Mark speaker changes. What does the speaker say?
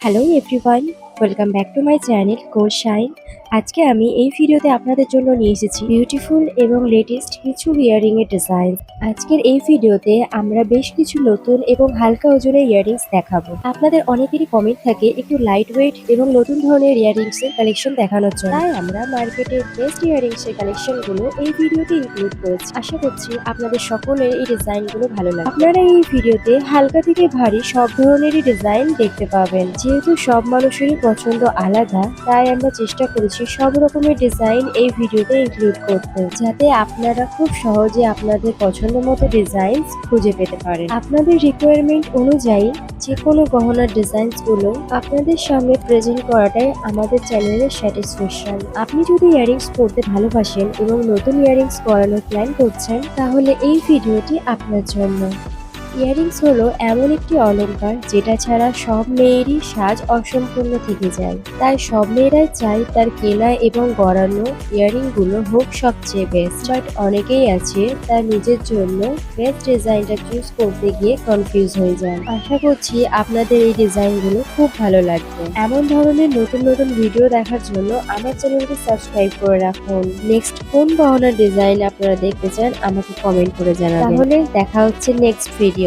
Speaker 1: Hello everyone, welcome back to my channel core shine. আজকে আমি এই ভিডিওতে আপনাদের জন্য নিয়ে এসেছি বিউটিফুল এবং লেটেস্ট কিছু ইয়াররিং এর ডিজাইন। আজকের এই ভিডিওতে আমরা বেশ কিছু নতুন এবং হালকা ওজনের ইয়াররিংস দেখাবো। আপনাদের অনেকেরই কমেন্ট থাকে একটু লাইট ওয়েট এবং নতুন ধরনের ইয়াররিংস এর কালেকশন দেখানোর জন্য, তাই আমরা মার্কেটের বেস্ট ইয়াররিংস এর কালেকশন গুলো এই ভিডিওতে ইনক্লুড করেছি। আশা করছি আপনাদের সকলের এই ডিজাইন গুলো ভালো লাগবে। আপনারা এই ভিডিওতে হালকা থেকে ভারী সব ধরনেরই ডিজাইন দেখতে পাবেন। যেহেতু সব মানুষেরই পছন্দ আলাদা, তাই আমরা চেষ্টা করেছি সব রকমের ডিজাইন এই ভিডিওতে ইনক্লুড করতে, যাতে আপনারা খুব সহজে আপনাদের পছন্দ মতো ডিজাইন খুঁজে পেতে পারেন। আপনাদের রিকোয়ারমেন্ট অনুযায়ী যে কোনো গহনার ডিজাইনস গুলো আপনাদের সামনে প্রেজেন্ট করাটাই আমাদের চ্যানেলের স্যাটিসফ্যাকশন। আপনি যদি ইয়াররিংস পরতে ভালোবাসেন এবং নতুন ইয়াররিংস পরানোর প্ল্যান করছেন, তাহলে এই ভিডিওটি আপনার জন্য। ইয়াররিংস হলো এমন একটি অলংকার যেটা ছাড়া সব মেয়েরই সাজ অসম্পূর্ণ থেকে যায়। তাই সব মেয়েরাই চায় তার কেনা এবং গড়ানো ইয়াররিং গুলো হোক সবচেয়ে বেস্ট। বাট অনেকেই আছে তার নিজের জন্য বেস্ট ডিজাইনটা চুজ করতে গিয়ে কনফিউজ হয়ে যায়। আশা করছি আপনাদের এই ডিজাইন গুলো খুব ভালো লাগবে। এমন ধরনের নতুন নতুন ভিডিও দেখার জন্য আমার চ্যানেলকে সাবস্ক্রাইব করে রাখুন। নেক্সট কোন গহনার ডিজাইন আপনারা দেখতে চান আমাকে কমেন্ট করে জানাবেন। তাহলে দেখা হচ্ছে নেক্সট ভিডিওতে।